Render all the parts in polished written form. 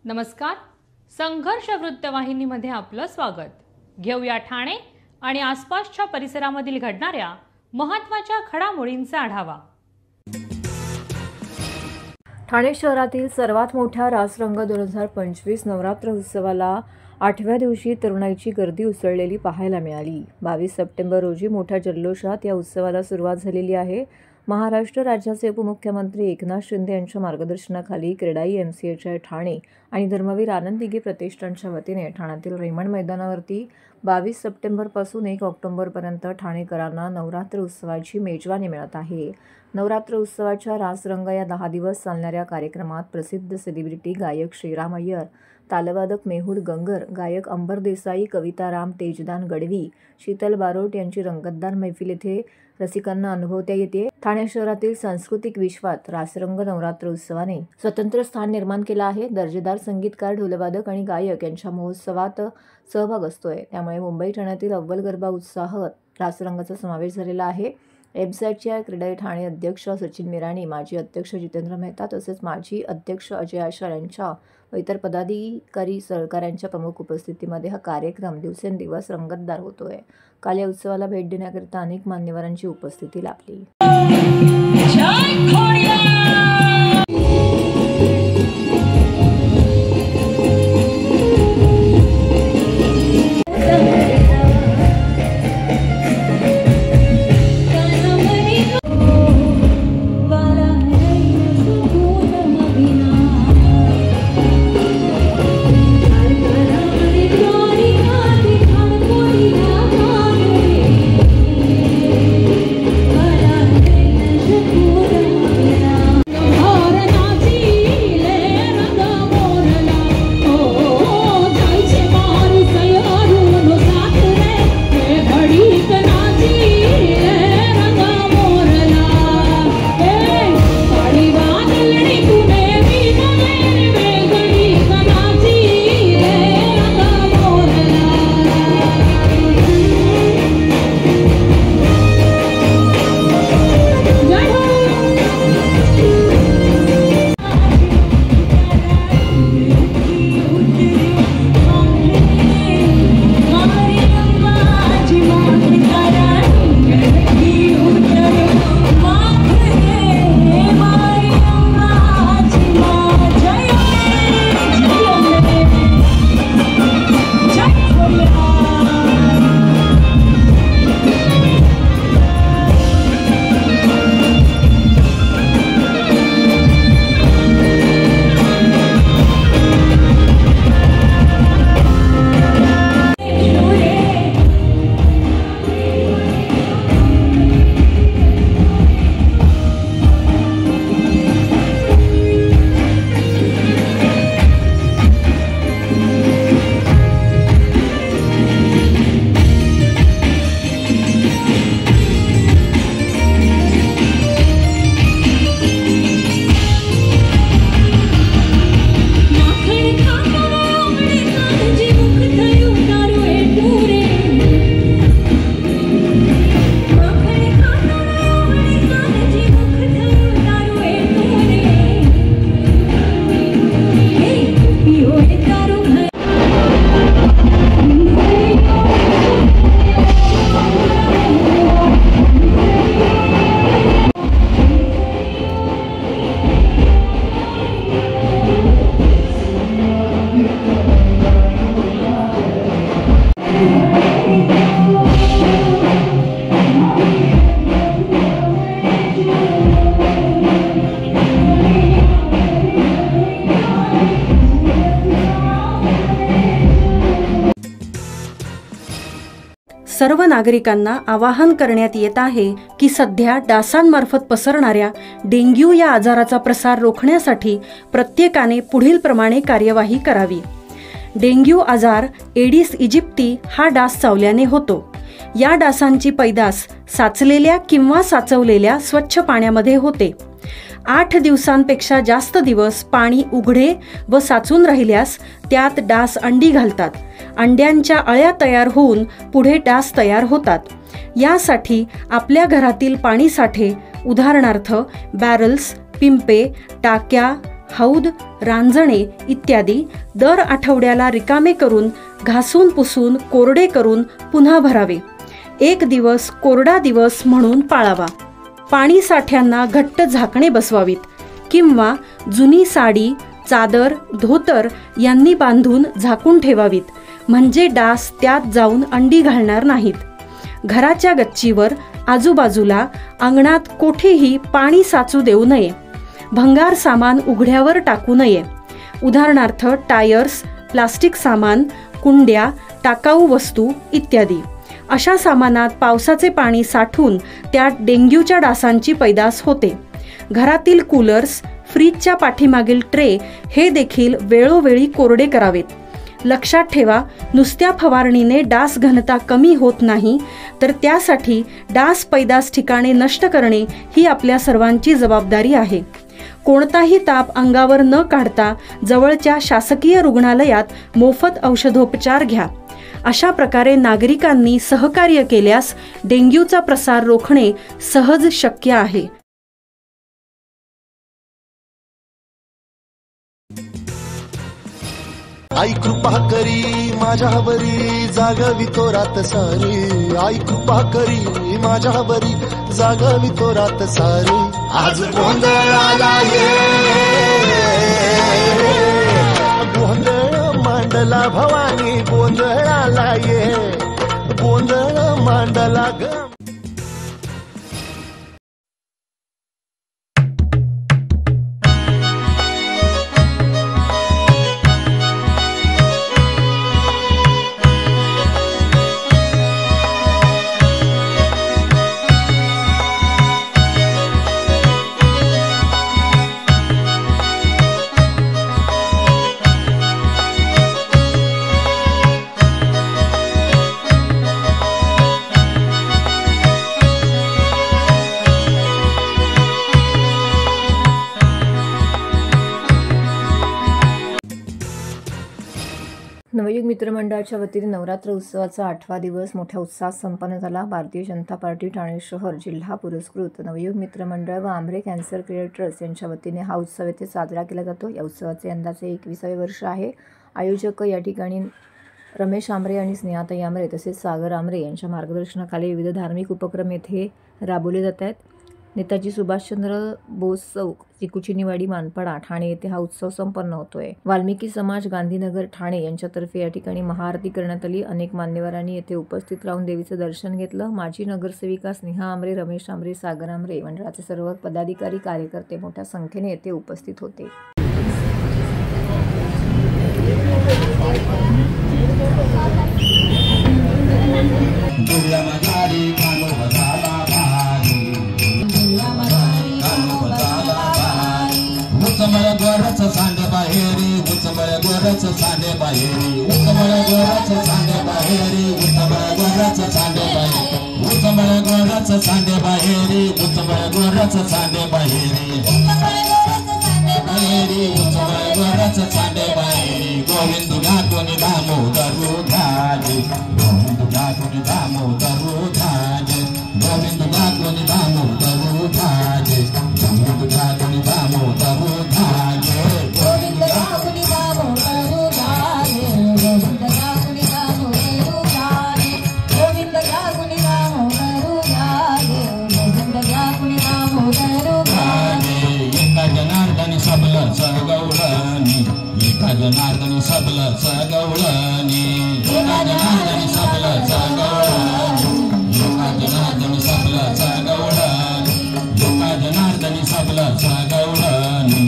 नमस्कार. संघर्ष वृत्तवाहिनीमध्ये आपलं स्वागत. घेऊया ठाणे आणि आसपासच्या परिसरामधील घडणाऱ्या महत्त्वाच्या घडामोडींचा आढावा. ठाणे शहरातील सर्वात मोठ्या रासरंग 2025 नवरात्र उत्सवाला 8व्या दिवशी तरुणाईची गर्दी उसळलेली पाहायला मिळाली. 22 सप्टेंबर रोजी मोठ्या जल्लोषात या उत्सवाला सुरुवात झालेली आहे. महाराष्ट्र राज्याचे उपमुख्यमंत्री एकनाथ शिंदे यांच्या मार्गदर्शनाखाली क्रेडाई MCHI ठाणे आणि धर्मवीर आनंद दिघे प्रतिष्ठानच्या वतीने ठाण्यातील रेमंड मैदानावरती 22 सप्टेंबरपासून 1 ऑक्टोबरपर्यंत ठाणेकरांना नवरात्र उत्सवाची मेजवानी मिळत आहे. नवरात्र उत्सवाच्या रासरंग या 10 दिवस चालणाऱ्या कार्यक्रमात प्रसिद्ध सेलिब्रिटी गायक श्रीराम अय्यर, तालवादक मेहुल गंगर, गायक अंबर देसाई, कविता राम, तेजदान गडवी, शीतल बारोट यांची रंगतदार मैफिल येथे रसिकांना अनुभवता येते. ठाणे शहरातील सांस्कृतिक विश्वात रासरंग नवरात्र उत्सवाने स्वतंत्र स्थान निर्माण केलं आहे. दर्जेदार संगीतकार, ढोलवादक आणि गायक यांच्या महोत्सवात सहभाग असतोय. त्यामुळे मुंबई ठाण्यातील अव्वल गरबा उत्साहात रासरंगाचा समावेश झालेला आहे. MCHI क्रेडाई ठाणे अध्यक्ष सचिन मिराणी, माजी अध्यक्ष जितेंद्र मेहता तसेच माजी अध्यक्ष अजय आशार यांच्या व इतर पदाधिकारी सहकाऱ्यांच्या प्रमुख उपस्थितीमध्ये हा कार्यक्रम दिवसेंदिवस रंगतदार होतोय. काल या उत्सवाला भेट देण्याकरिता अनेक मान्यवरांची उपस्थिती लाभली. सर्व नागरिकांना आवाहन करण्यात येत आहे की सध्या डासांमार्फत पसरणाऱ्या डेंग्यू या आजाराचा प्रसार रोखण्यासाठी प्रत्येकाने पुढील प्रमाणे कार्यवाही करावी. डेंग्यू आजार एडिस इजिप्ती हा डास चावल्याने होतो. या डासांची पैदास साचलेल्या किंवा साचवलेल्या स्वच्छ पाण्यामध्ये होते. 8 दिवसांपेक्षा जास्त दिवस पाणी उघडे व साचून राहिल्यास त्यात डास अंडी घालतात. अंड्यांच्या अळ्या तयार होऊन पुढे डास तयार होतात. यासाठी आपल्या घरातील पाणी साठे उदाहरणार्थ बॅरल्स, पिंपे, टाक्या, हौद, रांजणे इत्यादी दर आठवड्याला रिकामे करून घासून पुसून कोरडे करून पुन्हा भरावे. 1 दिवस कोरडा दिवस म्हणून पाळावा. पाणी साठ्यांना घट्ट झाकणे बसवावीत किंवा जुनी साडी, चादर, धोतर यांनी बांधून झाकून ठेवावीत, म्हणजे डास त्यात जाऊन अंडी घालणार नाहीत. घराच्या गच्चीवर, आजूबाजूला, अंगणात कोठेही पाणी साचू देऊ नये. भंगार सामान उघड्यावर टाकू नये. उदाहरणार्थ टायर्स, प्लास्टिक सामान, कुंड्या, टाकाऊ वस्तू इत्यादी. अशा सामानात पावसाचे पाणी साठून त्यात डेंग्यूच्या डासांची पैदास होते. घरातील कूलर्स, फ्रीजच्या पाठीमागील ट्रे हे देखील वेळोवेळी कोरडे करावेत. लक्षात ठेवा, नुसत्या फवारणीने डास घनता कमी होत नाही, तर त्यासाठी डास पैदास ठिकाणे नष्ट करणे ही आपल्या सर्वांची जबाबदारी आहे. कोणताही ताप अंगावर न काढता जवळच्या शासकीय रुग्णालयात मोफत औषधोपचार घ्या. अशा प्रकारे नागरिकांनी सहकार्य केल्यास डेंग्यूचा प्रसार रोखणे सहज शक्य आहे. आई कृपा करी माझ्यावरी जागवी तो रात सारी. आई कृपा करी माझ्यावरी जागवी तो रात सारी. आज गोंधळाला ये, गोंधळ मांडला भवानी, गोंधळाला ये, गोंधळ मांडला ग. नवयुग मित्रमंडळाच्या वतीने नवरात्र उत्सवाचा 8वा दिवस मोठ्या उत्साहात संपन्न झाला. भारतीय जनता पार्टी ठाणे शहर जिल्हा पुरस्कृत नवयुग मित्रमंडळ व आमरे कॅन्सर केअर ट्रस्ट यांच्या वतीने हा उत्सव येथे साजरा केला जातो. या उत्सवाचे यंदाचे 21वे वर्ष आहे. आयोजक या ठिकाणी रमेश आमरे आणि स्नेहाताई आमरे तसेच सागर आमरे यांच्या मार्गदर्शनाखाली विविध धार्मिक उपक्रम येथे राबवले जात आहेत. नेताजी सुभाषचंद्र बोस चौक, चिकुचिनीवाडी, मानपाडा, ठाणे येथे हा उत्सव संपन्न होतोय. वाल्मिकी समाज, गांधीनगर, ठाणे यांच्यातर्फे या ठिकाणी महाआरती करण्यात आली. अनेक मान्यवरांनी येथे उपस्थित राहून देवीचं दर्शन घेतलं. माजी नगरसेविका स्नेहा आमरे, रमेश आमरे, सागर आमरे मंडळाचे सर्व पदाधिकारी, कार्यकर्ते मोठ्या संख्येने येथे उपस्थित होते. उचमळ गोरच सांडे बाहेरी, उचमळ गोरच सांडे बाहेरी, उचमळ गोरच सांडे बाहेरी, उचमळ गोरच सांडे बाहेरी, उचमळ गोरच सांडे बाहेरी, उचमळ गोरच सांडे बाहेरी, बाहेरी उचमळ गोरच सांडे बाहेरी. गोविंद घाटून दामोदरू घाले, गोविंद घाटून दामोदरू घाले, गोविंद घाटून दामोदरू घाले, गोविंद घाटून दामोदरू घाले, गोविंद घाटून दामोदरू घाले, गोविंद घाटून दामोदरू घाले, गोविंद घाटून दामोदरू घाले, गोविंद घाटून दामोदरू घाले. एका जनार्दनी सबल सगवळणी, एका जनार्दनी सबल सगवळणी, एका जनार्दनी सबल सगवळणी, एका जनार्दनी सबल सगवळणी, एका जनार्दनी सबल सगवळणी.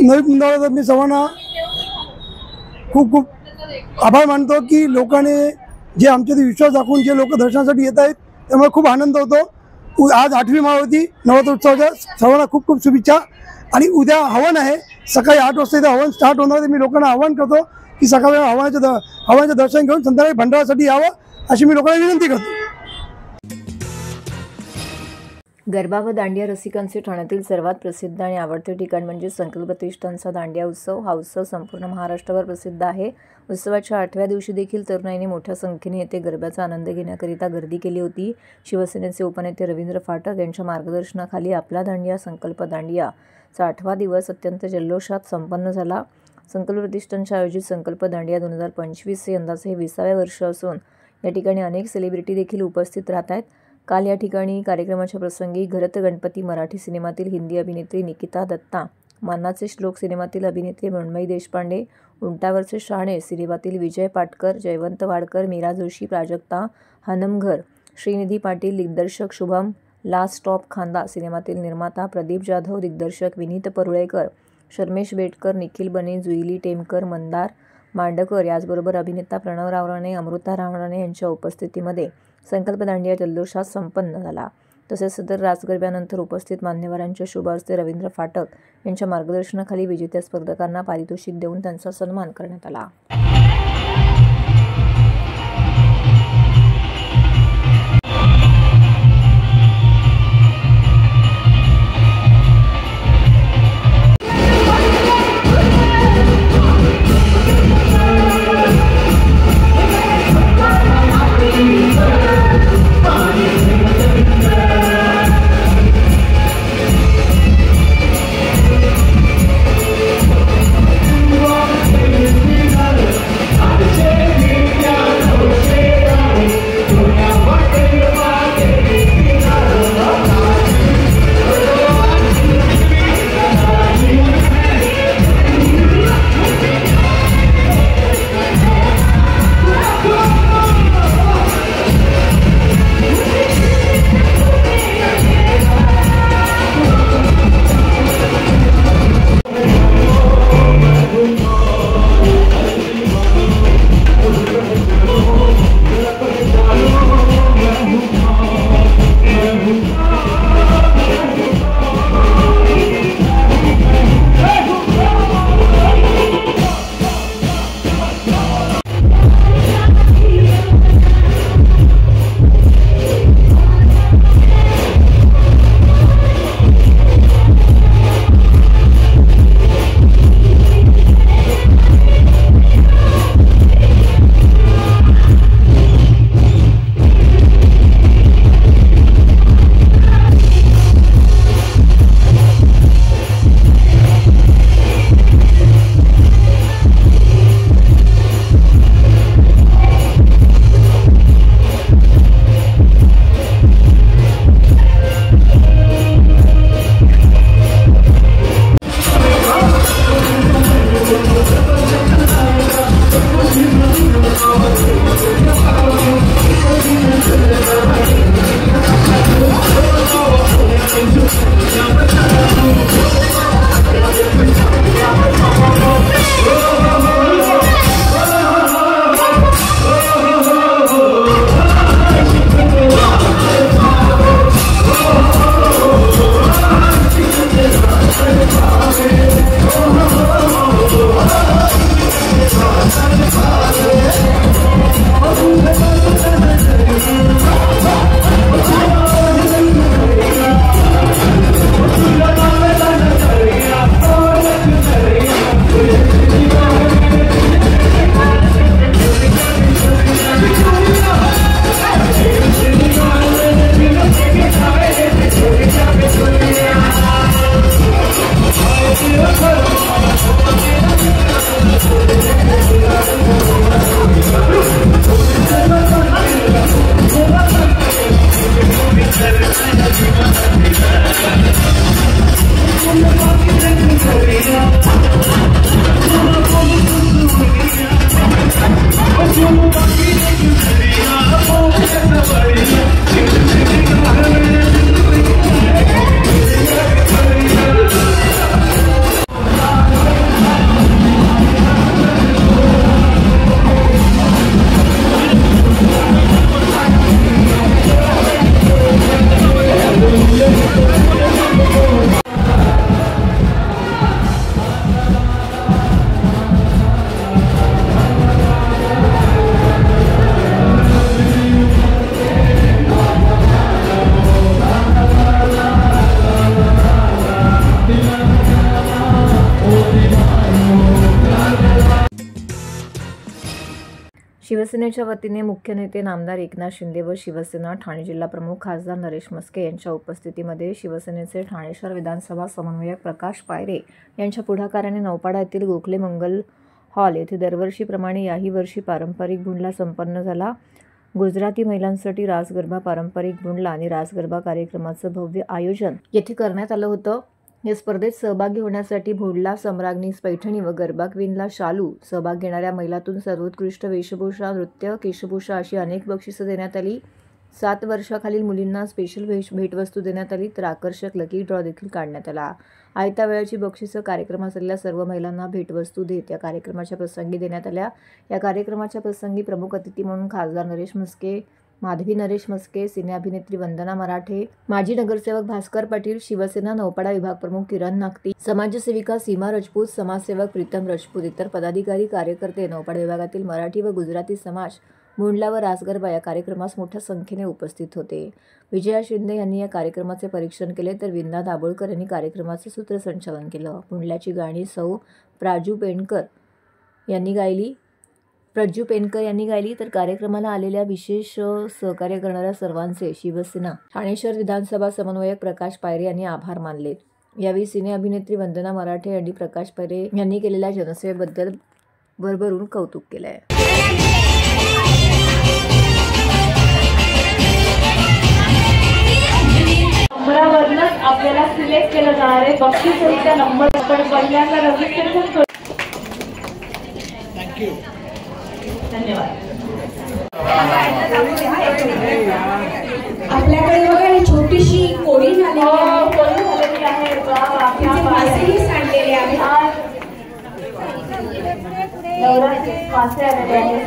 नवी मुंदावर मी सर्वांना खूप खूप आभार मानतो की लोकांनी जे आमच्यावर विश्वास दाखवून जे लोक दर्शनासाठी येत आहेत त्यामुळे खूप आनंद होतो। आज 8वी माळ होती नवरात्रोत्सवाच्या, सर्वांना खूप खूप शुभेच्छा। आणि उद्या हवन आहे, सकाळी 8 वाजता इथे हवन स्टार्ट होणार आहे। मी लोकांना आवाहन करतो की सकाळी हवनाचं दर्शन घेऊन संध्याकाळी भंडारासाठी यावं अशी मी लोकांना विनंती करतो। गरबा व दांडिया रसिकांचे ठाण्यातील सर्वात प्रसिद्ध आणि आवडते ठिकाण म्हणजे संकल्प प्रतिष्ठानचा दांडिया उत्सव। हा उत्सव संपूर्ण महाराष्ट्रभर प्रसिद्ध आहे। उत्सवाच्या 8व्या दिवशी देखील तरुणाईने मोठ्या संख्येने येथे गरब्याचा आनंद घेण्याकरिता गर्दी केली होती। शिवसेनेचे उपनेते रवींद्र फाटक यांच्या मार्गदर्शनाखाली आपला दांडिया संकल्प दांडियाचा 8वा दिवस अत्यंत जल्लोषात संपन्न झाला। संकल्प प्रतिष्ठानच्या आयोजित संकल्प दांडिया 2025 हे यंदाचे हे 20वे वर्ष असून या ठिकाणी अनेक सेलिब्रिटी देखील उपस्थित राहत आहेत। काल या ठिकाणी कार्यक्रमाच्या प्रसंगी घरत गणपती मराठी सिनेमातील हिंदी अभिनेत्री निकिता दत्ता, मानाचे श्लोक सिनेमातील अभिनेत्री मृण्मयी देशपांडे, उंटावरचे शहाणे सिनेमातील विजय पाटकर, जयवंत वाडकर, मीरा जोशी, प्राजक्ता हनमघर, श्रीनिधी पाटील, दिग्दर्शक शुभम, लास्ट स्टॉप खांदा सिनेमातील निर्माता प्रदीप जाधव, दिग्दर्शक विनीत परुळेकर, शर्मेश बेटकर, निखिल बने, जुईली टेमकर, मंदार मांडकर याचबरोबर अभिनेता प्रणव रावराणे, अमृता रावराणे यांच्या उपस्थितीमध्ये संकल्प दांडिया जल्लोषात संपन्न झाला। तसेच सदर रासगरब्यानंतर उपस्थित मान्यवरांच्या शुभ हस्ते रवींद्र फाटक यांच्या मार्गदर्शनाखाली विजेत्या स्पर्धकांना पारितोषिक देऊन त्यांचा सन्मान करण्यात आला। शिवसेनेच्या वतीने मुख्य नेते नामदार एकनाथ शिंदे व शिवसेना ठाणे जिल्हा प्रमुख खासदार नरेश म्हस्के यांच्या उपस्थितीमध्ये शिवसेनेचे ठाणे शहर विधानसभा समन्वयक प्रकाश पायरे यांच्या पुढाकाराने नौपाडा येथील गोखले मंगल हॉल येथे दरवर्षीप्रमाणे याही वर्षी पारंपरिक भुंडला संपन्न झाला। गुजराती महिलांसाठी रास गरबा, पारंपरिक भुंडला आणि रास गरबा कार्यक्रमाचं भव्य आयोजन येथे करण्यात आलं होतं। या स्पर्धेत सहभागी होण्यासाठी भोंडला, सम्राज्ञी, पैठणी व गरबा क्वीनला शालू, सहभाग घेणाऱ्या महिलांतून सर्वोत्कृष्ट वेशभूषा, नृत्य, केशभूषा अशी अनेक बक्षिसं देण्यात आली। 7 वर्षाखालील मुलींना स्पेशल भेटवस्तू देण्यात आली, तर आकर्षक लकी ड्रॉ देखील काढण्यात आला। आयत्या वेळाची बक्षिसं कार्यक्रमात आलेल्या सर्व महिलांना भेटवस्तू देत या कार्यक्रमाच्या प्रसंगी देण्यात आल्या। या कार्यक्रमाच्या प्रसंगी प्रमुख अतिथी म्हणून खासदार नरेश म्हस्के, माधवी नरेश म्हस्के, सिने अभिनेत्री वंदना मराठे, माजी नगरसेवक भास्कर पाटील, शिवसेना नौपाडा विभाग प्रमुख किरण नागती, समाजसेविका सीमा राजपूत, समाजसेवक प्रीतम राजपूत, इतर पदाधिकारी, कार्यकर्ते, नौपाडा विभागातील मराठी व गुजराती समाज, भुंडला व रास गरबा या कार्यक्रमास मोठ्या संख्येने उपस्थित होते। विजया शिंदे यांनी या कार्यक्रमाचे परीक्षण केले, तर विंदा दाभोळकर यांनी कार्यक्रमाचे सूत्रसंचालन केलं। भुंडल्याची गाणी सौ प्रजू पेंडकर यांनी गायली, तर कार्यक्रमाला आलेल्या विशेष सहकार्य करणाऱ्या सर्वांचे शिवसेना ठाणे शहर विधानसभा समन्वयक प्रकाश पायरे यांनी आभार मानले। यावेळी सिने अभिनेत्री वंदना मराठे यांनी प्रकाश पायरे यांनी केलेल्या जनसेवेबद्दल भरभरून कौतुक केलंय। नंबरावरच आपल्याला सिलेक्ट केलं जाणार आहे। बक्षीसच्या नंबर आपण पहिल्यांदा रजिस्ट्रेशन करू। थँक्यू, धन्यवाद। आपल्याकडे बघा ही छोटीशी कोळी झालेली आहे, मासेही सांडलेले आहेत, नवरात्री मासे आलेले आहेत।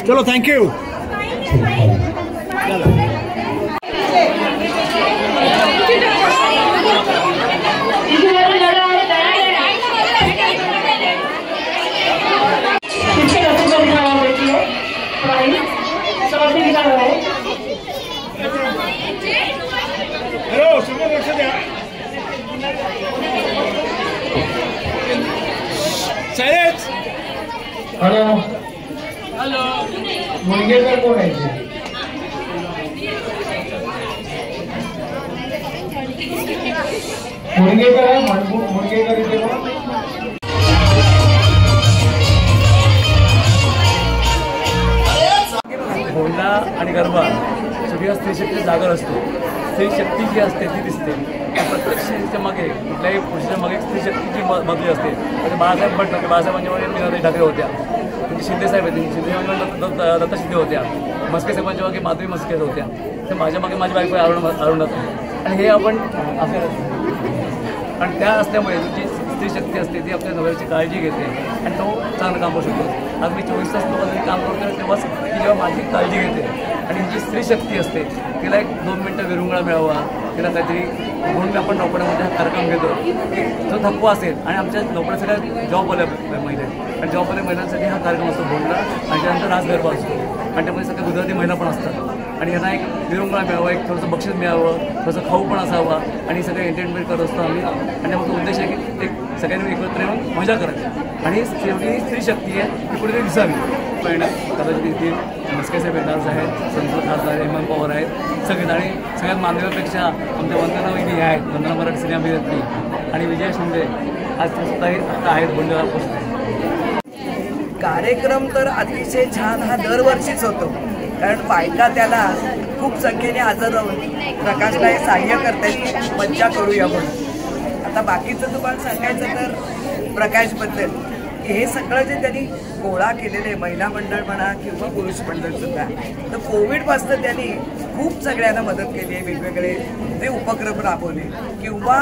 चलो, थँक्यू। हॅलो हॅलो, मुंगेकर कोण आहे? मुंगेकर आहे, मुंगेकर इथे भोंडला आणि गरबा सगळ्या स्त्रीशक्ती जागर असतो। स्त्रीशक्ती जी असते ती दिसते, प्रत्येक स्त्रीच्या मागे, कुठल्याही पुरुषाच्या मागे स्त्रीशक्तीची मजली असते। म्हणजे बाळासाहेब भट, बाळासाहेबांच्या मागे मीनाताई ठाकरे होत्या, म्हणजे शिंदेसाहेब होते, शिंदे दत्ता शिंदे होत्या, म्हस्के साहेबांच्या मागे माधवी म्हस्के होत्या, तर माझ्या मागे माझी बायको अरुणात। आणि हे आपण आणि त्या असल्यामुळे जी स्त्रीशक्ती असते ती आपल्या नवऱ्याची काळजी घेते आणि तो चांगलं काम करू शकतो। आज मी 24 तास लोकांसाठी काम करतो, तेव्हाच ती जेव्हा माझी काळजी घेते आणि जी स्त्रीशक्ती असते तिला एक 2 मिनटं विरंगुळा मिळावा, तिला काहीतरी म्हणून आपण नौपाड्यामध्ये हा कार्यक्रम घेतो। जो थकवा असेल आणि आमच्या नौपाड्या सगळ्या जॉबवाल्या महिला आणि जॉबवाल्या महिलांसाठी हा कार्यक्रम असतो भोंडला, आणि त्यानंतर रास गरबा असतो आणि त्यामध्ये सगळ्या गुजराती महिला पण असतात आणि यांना एक विरंगुळा मिळावा, एक थोडंसं बक्षीस मिळावं, थोडंसं खाऊ पण असावा आणि सगळं एंटरटेनमेंट करत असतो आम्ही। आणि त्यामुळे उद्देश आहे की एक सगळ्यांनी एकत्र येऊन मजा करायची आणि शेवटी स्त्री शक्ती आहे ती कुठेतरी दिसावी। पण कदाचित इथे म्हस्के साहेब येणारच आहेत, संतोष खासदार, हेमंत पवार आहेत, सगळेच आणि सगळ्यात मान्यवरपेक्षा आमच्या वंदना वहिनी आहेत, वंदना मराठे सिने अभिनेत्री आणि विजया शिंदे आज स्वतःही आता आहेत भोंडला पोहोचले। कार्यक्रम तर अतिशय छान हा दरवर्षीच होतो, कारण बायका त्याला खूप संख्येने हजर राहून प्रकाशला हे सहाय्य करतात, मज्जा करूया म्हणून। आता बाकीचं तुम्हाला सांगायचं तर प्रकाशबद्दल की हे सगळं जे त्यांनी गोळा केलेले महिला मंडळ म्हणा किंवा पुरुष मंडळ सुद्धा, तर कोविडपासून त्यांनी खूप सगळ्यांना मदत केली आहे, वेगवेगळे ते उपक्रम राबवले किंवा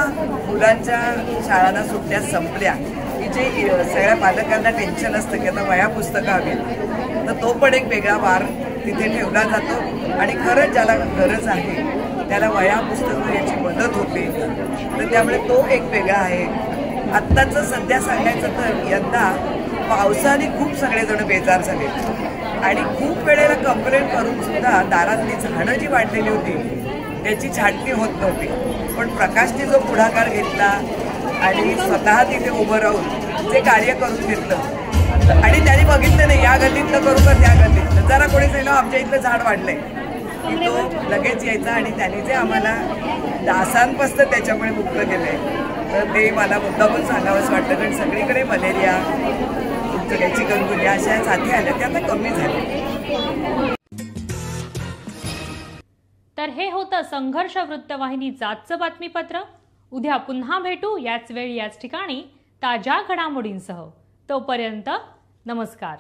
मुलांच्या शाळांना सुट्ट्या संपल्या की जे सगळ्या पालकांना टेन्शन असतं की आता वह्या पुस्तकं हवी, तर तो पण एक वेगळा वार तिथे ठेवला जातो आणि खरंच ज्याला गरज आहे त्याला वया पुस्तकं याची मदत होते, तर त्यामुळे तो एक वेगळा आहे. आत्ताचं सध्या सांगायचं तर यंदा पावसाने खूप सगळेजण बेजार झाले आणि खूप वेळेला कंप्लेंट करून सुद्धा दारातली झाडं जी वाढलेली होती त्याची छाटणी होत नव्हती. पण प्रकाशने जो पुढाकार घेतला आणि स्वतः तिथे उभं राहून जे कार्य करून घेतलं आणि त्यांनी बघितलं नाही या गल्लीतलं करू का त्या गल्लीतलं, जरा कोणी सांगितलं आमच्या इथलं झाड वाढलंय की तो लगेच यायचा आणि त्यांनी जे आम्हाला डासांपासून त्याच्यामुळे मुक्त केलंय तर ते मला मुद्दामून सांगावंच वाटतं. कारण सगळीकडे मलेरिया, याची गलगुली अशा साथी आल्या त्या आता कमी झाल्या. तर हे होतं संघर्ष वृत्तवाहिनीचं आजचं बातमीपत्र. उद्या पुन्हा भेटू याच वेळी याच ठिकाणी ताज्या घडामोडींसह. तोपर्यंत नमस्कार.